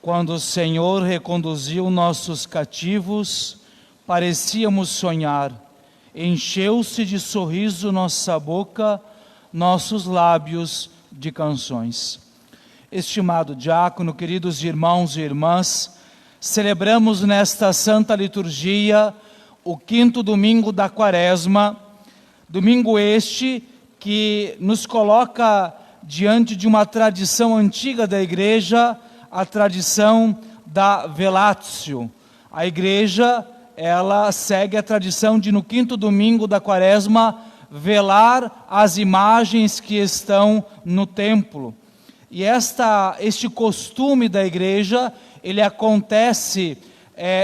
Quando o Senhor reconduziu nossos cativos, parecíamos sonhar. Encheu-se de sorriso nossa boca, nossos lábios de canções. Estimado diácono, queridos irmãos e irmãs, celebramos nesta Santa Liturgia o 5º domingo da Quaresma, domingo este que nos coloca diante de uma tradição antiga da Igreja, a tradição da Velatio. A Igreja, ela segue a tradição de no 5º domingo da Quaresma velar as imagens que estão no templo. E este costume da Igreja, ele acontece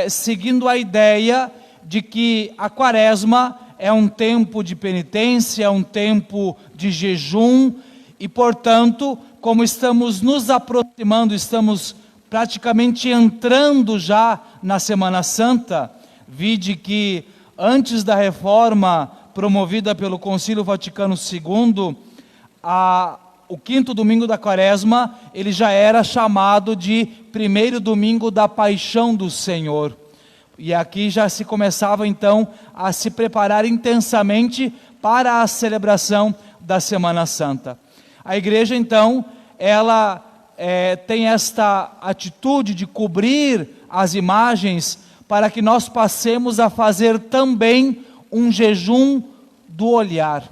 seguindo a ideia de que a Quaresma é um tempo de penitência, é um tempo de jejum, e portanto, como estamos nos aproximando, estamos praticamente entrando já na Semana Santa, vide que antes da reforma promovida pelo Concílio Vaticano II, o 5º domingo da Quaresma, ele já era chamado de primeiro domingo da Paixão do Senhor. E aqui já se começava então a se preparar intensamente para a celebração da Semana Santa. A Igreja então, ela tem esta atitude de cobrir as imagens para que nós passemos a fazer também um jejum do olhar.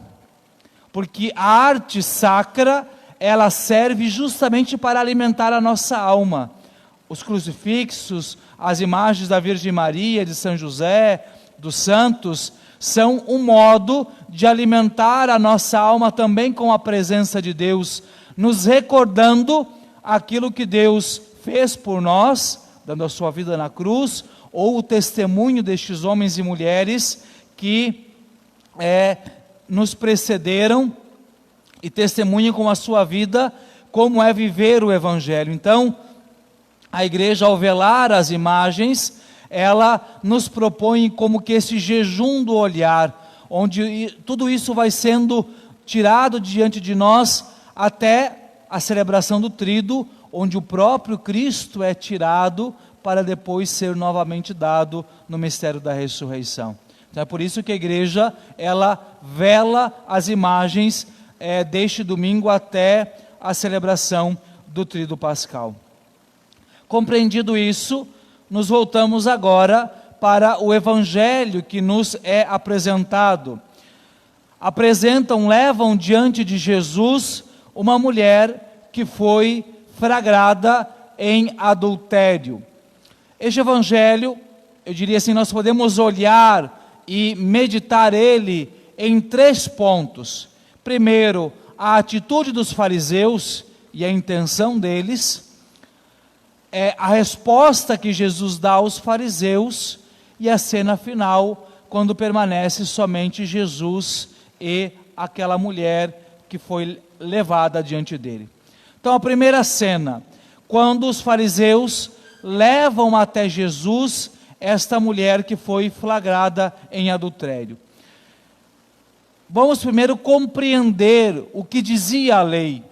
Porque a arte sacra, ela serve justamente para alimentar a nossa alma. Os crucifixos, as imagens da Virgem Maria, de São José, dos santos, são um modo de alimentar a nossa alma também com a presença de Deus, nos recordando aquilo que Deus fez por nós, dando a sua vida na cruz, ou o testemunho destes homens e mulheres que nos precederam e testemunham com a sua vida como é viver o Evangelho. Então, a Igreja, ao velar as imagens, ela nos propõe como que esse jejum do olhar, onde tudo isso vai sendo tirado diante de nós até a celebração do Tríduo, onde o próprio Cristo é tirado para depois ser novamente dado no mistério da ressurreição. Então é por isso que a Igreja, ela vela as imagens deste domingo até a celebração do Tríduo Pascal. Compreendido isso, nos voltamos agora para o Evangelho que nos é apresentado. Levam diante de Jesus uma mulher que foi flagrada em adultério. Este Evangelho, eu diria assim, nós podemos olhar e meditar ele em 3 pontos. Primeiro, a atitude dos fariseus e a intenção deles, a resposta que Jesus dá aos fariseus e a cena final, quando permanece somente Jesus e aquela mulher que foi levada diante dele. Então a primeira cena, quando os fariseus levam até Jesus esta mulher que foi flagrada em adultério. Vamos primeiro compreender o que dizia a lei.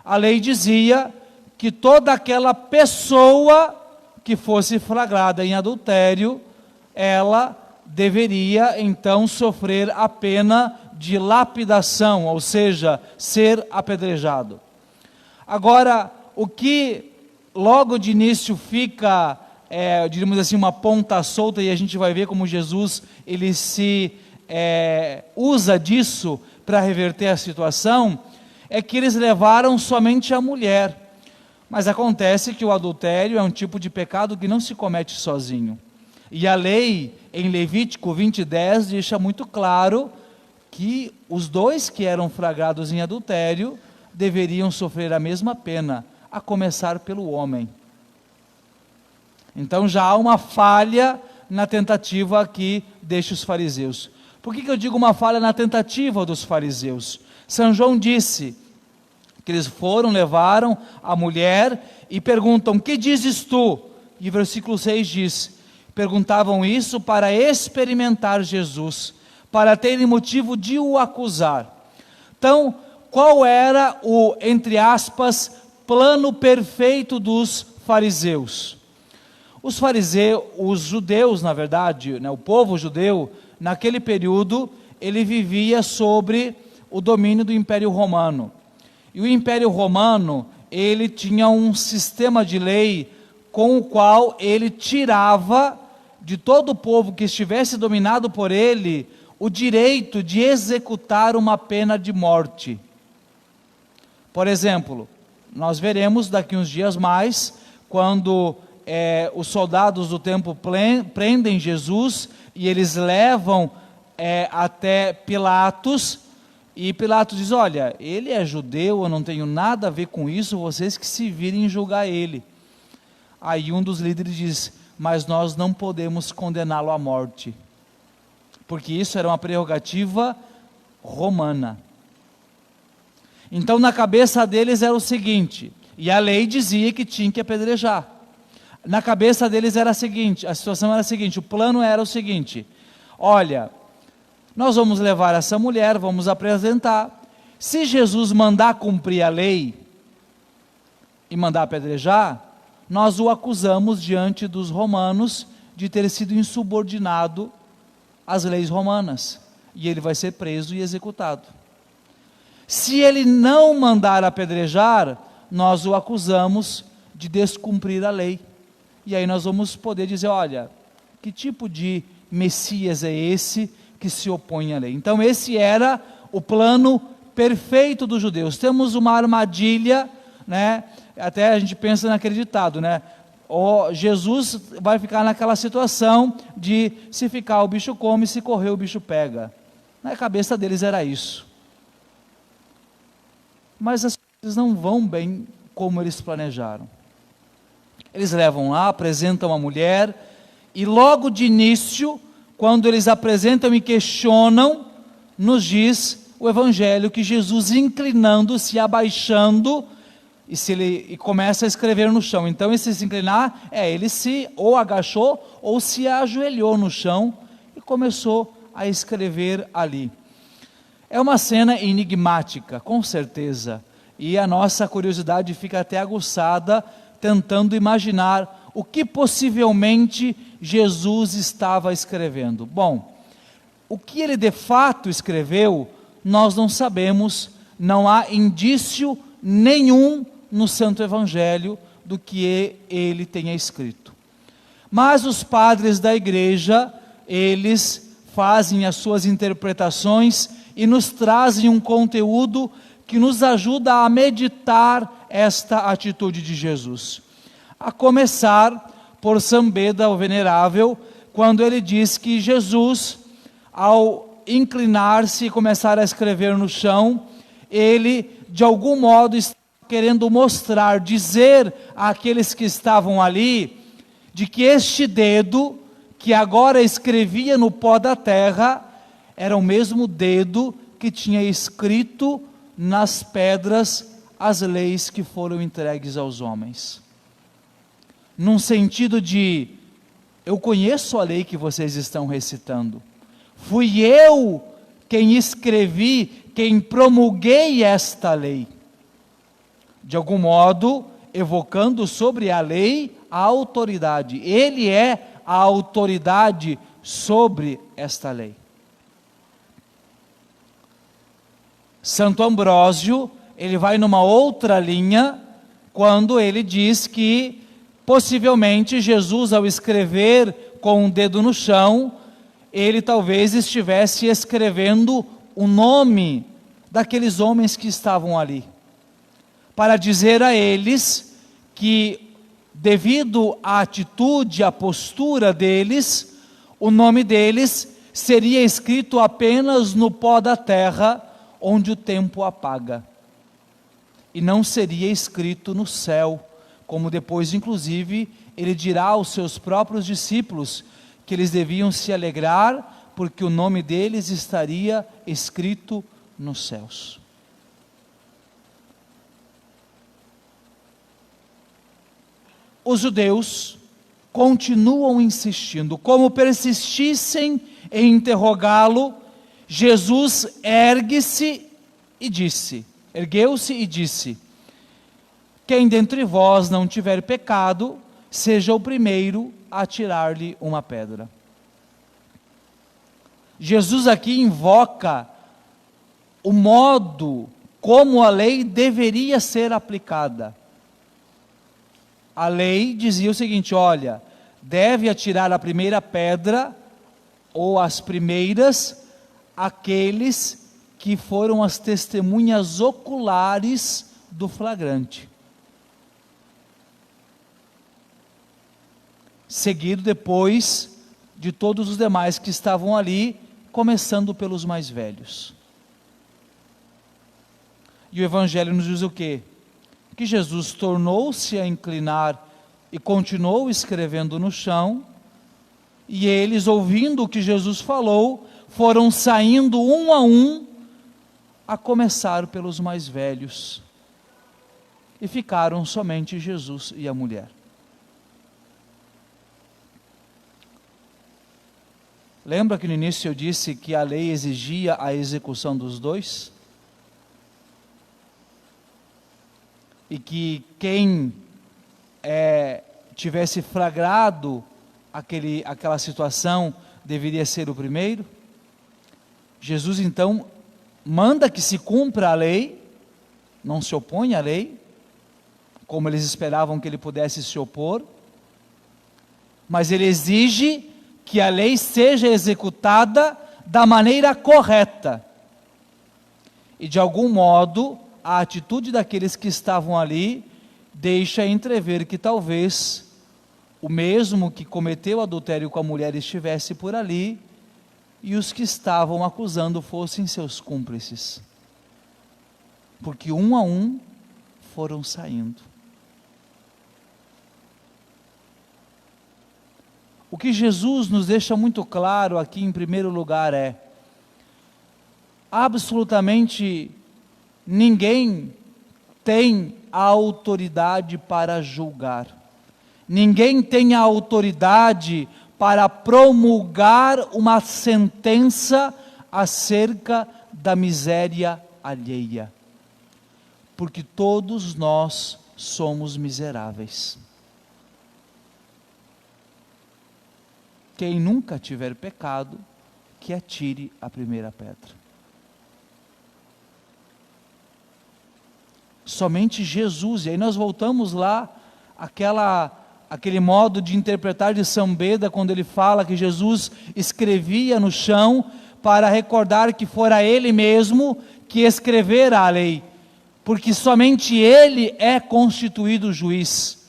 A lei dizia que toda aquela pessoa que fosse flagrada em adultério, ela deveria então sofrer a pena de lapidação, ou seja, ser apedrejado. Agora, o que logo de início fica, diríamos assim, uma ponta solta, e a gente vai ver como Jesus, ele se usa disso para reverter a situação, é que eles levaram somente a mulher. Mas acontece que o adultério é um tipo de pecado que não se comete sozinho. E a lei, em Levítico 20:10, deixa muito claro que os 2 que eram flagrados em adultério deveriam sofrer a mesma pena, a começar pelo homem. Então já há uma falha na tentativa aqui destes fariseus. Por que eu digo uma falha na tentativa dos fariseus? São João disse que eles levaram a mulher e perguntam: que dizes tu? E versículo 6 diz, perguntavam isso para experimentar Jesus, para terem motivo de o acusar. Então, qual era o, entre aspas, plano perfeito dos fariseus. Os judeus, na verdade, né, o povo judeu, naquele período, ele vivia sobre o domínio do Império Romano. E o Império Romano, ele tinha um sistema de lei com o qual ele tirava de todo o povo que estivesse dominado por ele o direito de executar uma pena de morte. Por exemplo, nós veremos daqui uns dias mais, quando os soldados do templo prendem Jesus e eles levam até Pilatos, e Pilatos diz: olha, ele é judeu, eu não tenho nada a ver com isso, vocês que se virem julgar ele. Aí um dos líderes diz: mas nós não podemos condená-lo à morte, porque isso era uma prerrogativa romana. Então na cabeça deles era o seguinte, e a lei dizia que tinha que apedrejar. Na cabeça deles era a seguinte, a situação era a seguinte, o plano era o seguinte: olha, nós vamos levar essa mulher, vamos apresentar, se Jesus mandar cumprir a lei e mandar apedrejar, nós o acusamos diante dos romanos de ter sido insubordinado às leis romanas, e ele vai ser preso e executado. Se ele não mandar apedrejar, nós o acusamos de descumprir a lei, e aí nós vamos poder dizer: olha, que tipo de Messias é esse que se opõe à lei? Então esse era o plano perfeito dos judeus. Temos uma armadilha, né? Até a gente pensa naquele ditado, né? Jesus vai ficar naquela situação de se ficar o bicho come, se correr o bicho pega. Na cabeça deles era isso. Mas as coisas não vão bem como eles planejaram. Eles levam lá, apresentam a mulher, e logo de início, quando eles apresentam e questionam, nos diz o Evangelho que Jesus, inclinando-se, abaixando, e começa a escrever no chão. Então esse se inclinar, ele se ou agachou ou se ajoelhou no chão e começou a escrever ali. É uma cena enigmática, com certeza, e a nossa curiosidade fica até aguçada, tentando imaginar o que possivelmente Jesus estava escrevendo. Bom, o que ele de fato escreveu, nós não sabemos, não há indício nenhum no Santo Evangelho do que ele tenha escrito. Mas os padres da igreja, eles fazem as suas interpretações e nos trazem um conteúdo que nos ajuda a meditar esta atitude de Jesus. A começar por São Beda, o Venerável, quando ele diz que Jesus, ao inclinar-se e começar a escrever no chão, ele de algum modo está querendo mostrar, dizer àqueles que estavam ali, de que este dedo, que agora escrevia no pó da terra, era o mesmo dedo que tinha escrito nas pedras as leis que foram entregues aos homens. Num sentido de: eu conheço a lei que vocês estão recitando, fui eu quem escrevi, quem promulguei esta lei. De algum modo, evocando sobre a lei a autoridade. Ele é a autoridade sobre esta lei. Santo Ambrósio, ele vai numa outra linha, quando ele diz que, possivelmente, Jesus, ao escrever com um dedo no chão, ele talvez estivesse escrevendo o nome daqueles homens que estavam ali, para dizer a eles que, devido à atitude, à postura deles, o nome deles seria escrito apenas no pó da terra, onde o tempo apaga, e não seria escrito no céu, como depois, inclusive, ele dirá aos seus próprios discípulos, que eles deviam se alegrar, porque o nome deles estaria escrito nos céus. Os judeus continuam insistindo, como persistissem em interrogá-lo, Jesus ergueu-se e disse: quem dentre vós não tiver pecado, seja o primeiro a atirar-lhe uma pedra. Jesus aqui invoca o modo como a lei deveria ser aplicada. A lei dizia o seguinte: olha, deve atirar a primeira pedra, ou as primeiras, aqueles que foram as testemunhas oculares do flagrante. Seguido depois de todos os demais que estavam ali, começando pelos mais velhos. E o Evangelho nos diz o quê? Que Jesus tornou-se a inclinar e continuou escrevendo no chão, e eles, ouvindo o que Jesus falou, foram saindo um, a começar pelos mais velhos, e ficaram somente Jesus e a mulher. Lembra que no início eu disse que a lei exigia a execução dos dois? E que quem tivesse flagrado aquela situação deveria ser o primeiro? Jesus então manda que se cumpra a lei, não se opõe à lei, como eles esperavam que ele pudesse se opor, mas ele exige que a lei seja executada da maneira correta. E de algum modo, a atitude daqueles que estavam ali deixa entrever que talvez o mesmo que cometeu adultério com a mulher estivesse por ali, e os que estavam acusando fossem seus cúmplices. Porque um a um foram saindo. O que Jesus nos deixa muito claro aqui em primeiro lugar é: absolutamente ninguém tem a autoridade para julgar. Ninguém tem a autoridade para promulgar uma sentença acerca da miséria alheia. Porque todos nós somos miseráveis. Quem nunca tiver pecado, que atire a primeira pedra. Somente Jesus, e aí nós voltamos lá, aquele modo de interpretar de São Beda, quando ele fala que Jesus escrevia no chão, para recordar que fora ele mesmo que escrevera a lei, porque somente ele é constituído juiz.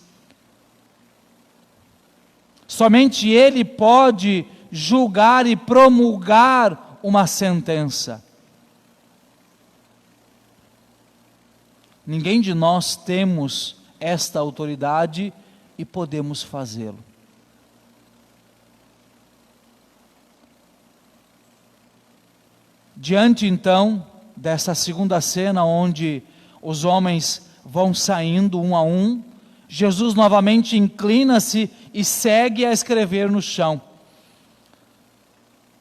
Somente ele pode julgar e promulgar uma sentença. Ninguém de nós temos esta autoridade e podemos fazê-lo. Diante então dessa segunda cena, onde os homens vão saindo um a um, Jesus novamente inclina-se e segue a escrever no chão.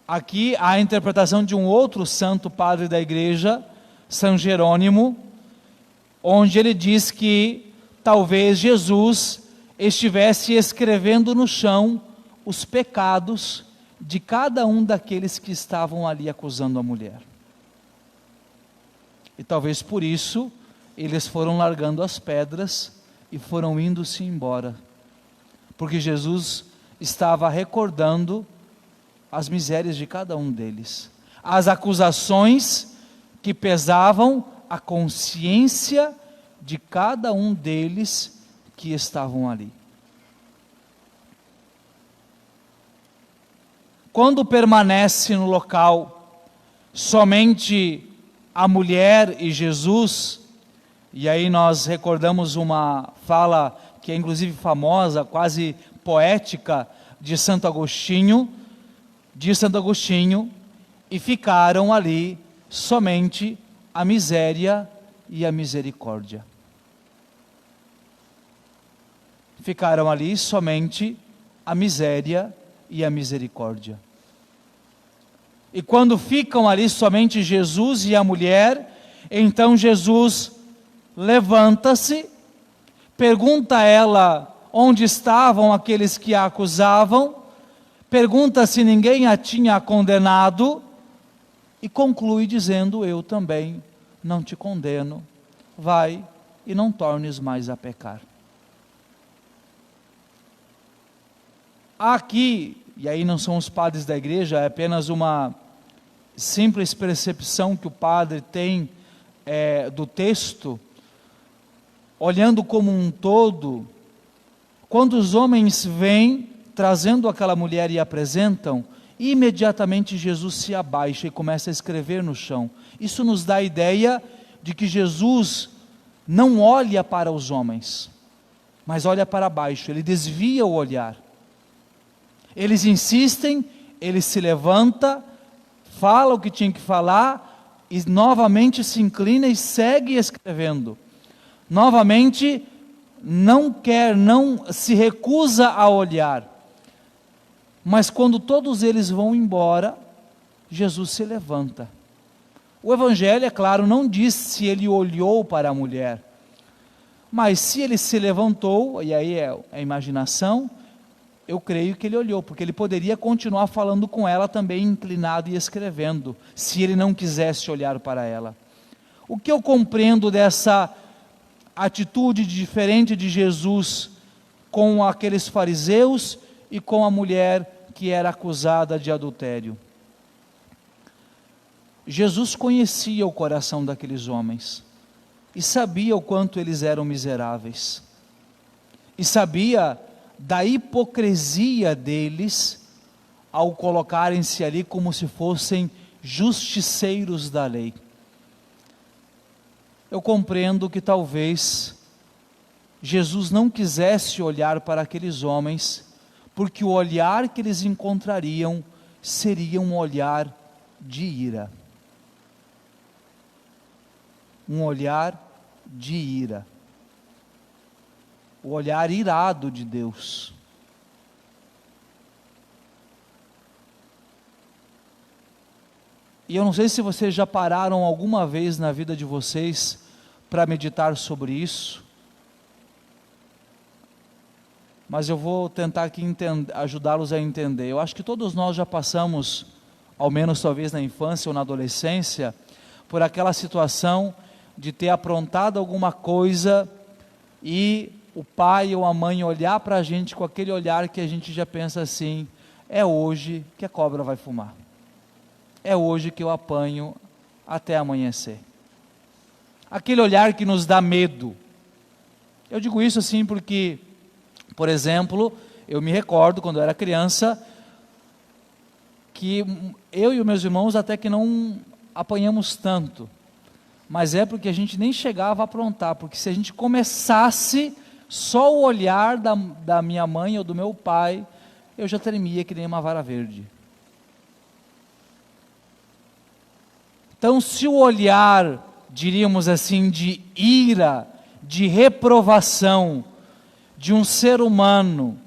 Aqui há a interpretação de um outro santo padre da igreja, São Jerônimo, onde ele diz que talvez Jesus estivesse escrevendo no chão os pecados de cada um daqueles que estavam ali acusando a mulher. E talvez por isso eles foram largando as pedras e foram indo-se embora, porque Jesus estava recordando as misérias de cada um deles, as acusações que pesavam a consciência de cada um deles que estavam ali. Quando permanece no local somente a mulher e Jesus, e aí nós recordamos uma fala que é inclusive famosa, quase poética, de Santo Agostinho, e ficaram ali somente a miséria e a misericórdia. Ficaram ali somente a miséria e a misericórdia. E quando ficam ali somente Jesus e a mulher, então Jesus levanta-se pergunta a ela onde estavam aqueles que a acusavam, pergunta se ninguém a tinha condenado, e conclui dizendo: eu também não te condeno, vai e não tornes mais a pecar. Aqui, e aí não são os padres da igreja, é apenas uma simples percepção que o padre tem do texto, olhando como um todo. Quando os homens vêm trazendo aquela mulher e apresentam, imediatamente Jesus se abaixa e começa a escrever no chão. Isso nos dá a ideia de que Jesus não olha para os homens, mas olha para baixo, ele desvia o olhar. Eles insistem, ele se levanta, fala o que tinha que falar, e novamente se inclina e segue escrevendo. Novamente, não se recusa a olhar. Mas quando todos eles vão embora, Jesus se levanta. O Evangelho, é claro, não diz se ele olhou para a mulher, mas se ele se levantou, e aí é a imaginação, eu creio que ele olhou, porque ele poderia continuar falando com ela também, inclinado e escrevendo, se ele não quisesse olhar para ela. O que eu compreendo dessa atitude diferente de Jesus com aqueles fariseus e com a mulher que era acusada de adultério? Jesus conhecia o coração daqueles homens, e sabia o quanto eles eram miseráveis, e sabia da hipocrisia deles, ao colocarem-se ali como se fossem justiceiros da lei. Eu compreendo que talvez Jesus não quisesse olhar para aqueles homens, porque o olhar que eles encontrariam seria um olhar de ira. Um olhar de ira. O olhar irado de Deus. E eu não sei se vocês já pararam alguma vez na vida de vocês para meditar sobre isso, mas eu vou tentar aqui ajudá-los a entender. Eu acho que todos nós já passamos, ao menos talvez na infância ou na adolescência, por aquela situação de ter aprontado alguma coisa e o pai ou a mãe olhar para a gente com aquele olhar que a gente já pensa assim: é hoje que a cobra vai fumar, é hoje que eu apanho até amanhecer. Aquele olhar que nos dá medo. Eu digo isso assim porque, por exemplo, eu me recordo quando eu era criança, que eu e os meus irmãos até que não apanhamos tanto, mas é porque a gente nem chegava a aprontar, porque se a gente começasse só o olhar da minha mãe ou do meu pai, eu já tremia que nem uma vara verde. Então, se o olhar, diríamos assim, de ira, de reprovação, de um ser humano,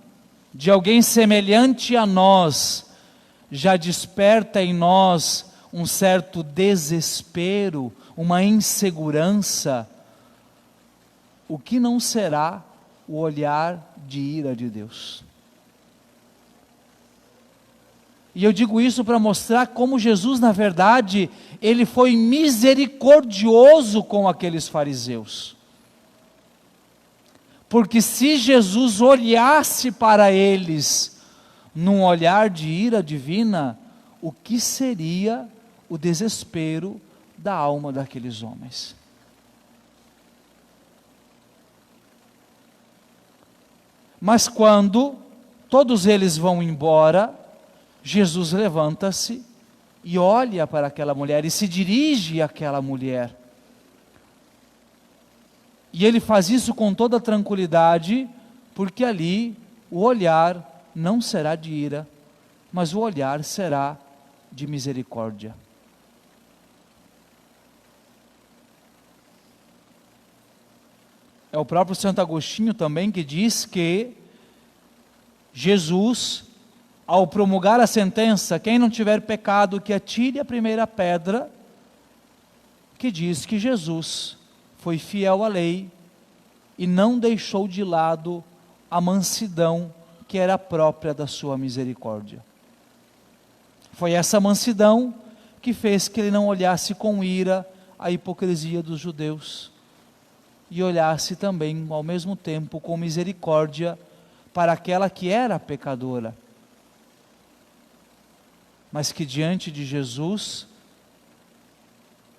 de alguém semelhante a nós, já desperta em nós um certo desespero, uma insegurança, o que não será o olhar de ira de Deus? E eu digo isso para mostrar como Jesus, na verdade, ele foi misericordioso com aqueles fariseus. Porque se Jesus olhasse para eles num olhar de ira divina, o que seria o desespero da alma daqueles homens? Mas quando todos eles vão embora, Jesus levanta-se e olha para aquela mulher e se dirige àquela mulher. E ele faz isso com toda tranquilidade, porque ali o olhar não será de ira, mas o olhar será de misericórdia. É o próprio Santo Agostinho também que diz que Jesus, ao promulgar a sentença, quem não tiver pecado que atire a primeira pedra, que diz que Jesus foi fiel à lei e não deixou de lado a mansidão que era própria da sua misericórdia. Foi essa mansidão que fez que ele não olhasse com ira a hipocrisia dos judeus e olhasse também, ao mesmo tempo, com misericórdia para aquela que era pecadora, mas que diante de Jesus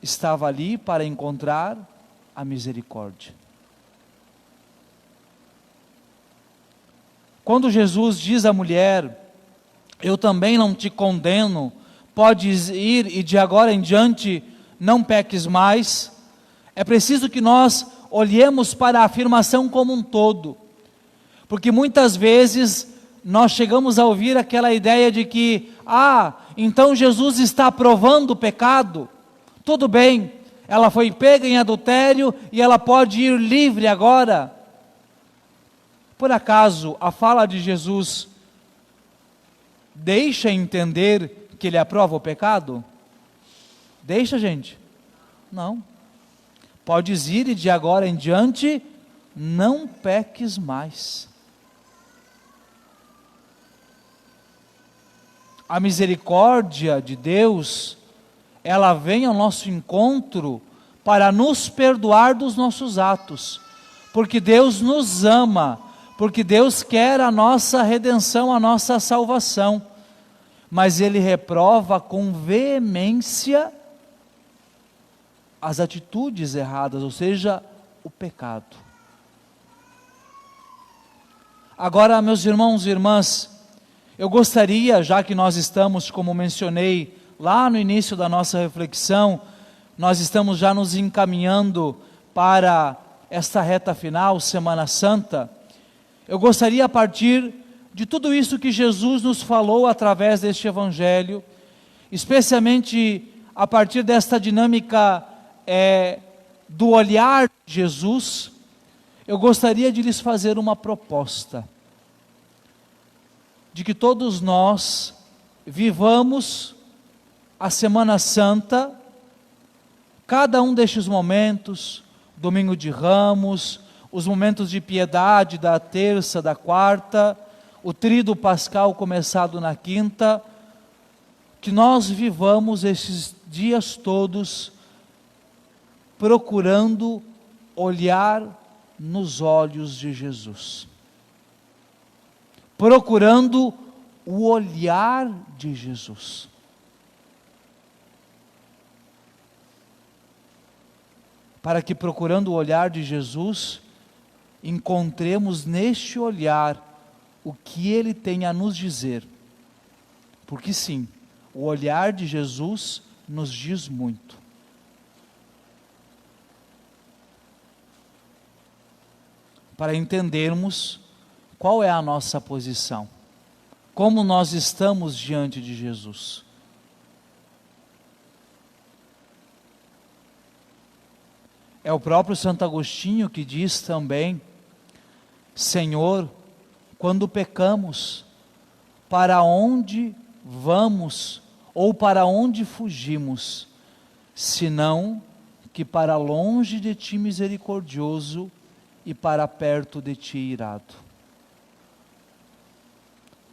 estava ali para encontrar a misericórdia. Quando Jesus diz à mulher: eu também não te condeno, podes ir e de agora em diante não peques mais, é preciso que nós olhemos para a afirmação como um todo, porque muitas vezes nós chegamos a ouvir aquela ideia de que, então Jesus está aprovando o pecado, tudo bem, ela foi pega em adultério e ela pode ir livre agora. Por acaso a fala de Jesus deixa entender que ele aprova o pecado? Deixa, gente? Não. Podes ir e de agora em diante não peques mais. A misericórdia de Deus, ela vem ao nosso encontro para nos perdoar dos nossos atos, porque Deus nos ama, porque Deus quer a nossa redenção, a nossa salvação, mas Ele reprova com veemência as atitudes erradas, ou seja, o pecado. Agora, meus irmãos e irmãs, eu gostaria, já que nós estamos, como mencionei lá no início da nossa reflexão, nós estamos já nos encaminhando para esta reta final, Semana Santa, eu gostaria, a partir de tudo isso que Jesus nos falou através deste Evangelho, especialmente a partir desta dinâmica do olhar de Jesus, eu gostaria de lhes fazer uma proposta, de que todos nós vivamos a Semana Santa, cada um destes momentos, Domingo de Ramos, os momentos de piedade da terça, da quarta, o tríduo pascal começado na quinta, que nós vivamos esses dias todos procurando olhar nos olhos de Jesus, procurando o olhar de Jesus. Para que, procurando o olhar de Jesus, encontremos neste olhar o que Ele tem a nos dizer. Porque sim, o olhar de Jesus nos diz muito. Para entendermos qual é a nossa posição, como nós estamos diante de Jesus. É o próprio Santo Agostinho que diz também: Senhor, quando pecamos, para onde vamos ou para onde fugimos, senão que para longe de Ti misericordioso e para perto de Ti irado?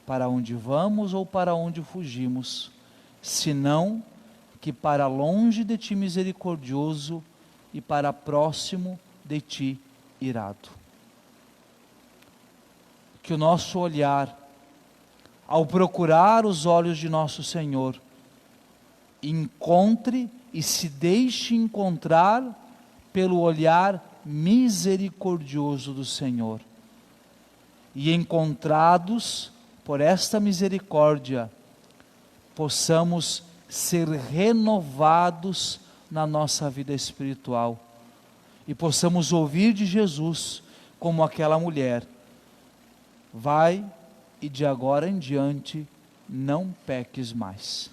Para onde vamos ou para onde fugimos, senão que para longe de Ti misericordioso e para próximo de Ti irado. Que o nosso olhar, ao procurar os olhos de nosso Senhor, encontre e se deixe encontrar pelo olhar misericordioso do Senhor. E encontrados por esta misericórdia, possamos ser renovados na nossa vida espiritual e possamos ouvir de Jesus como aquela mulher: vai e de agora em diante não peques mais.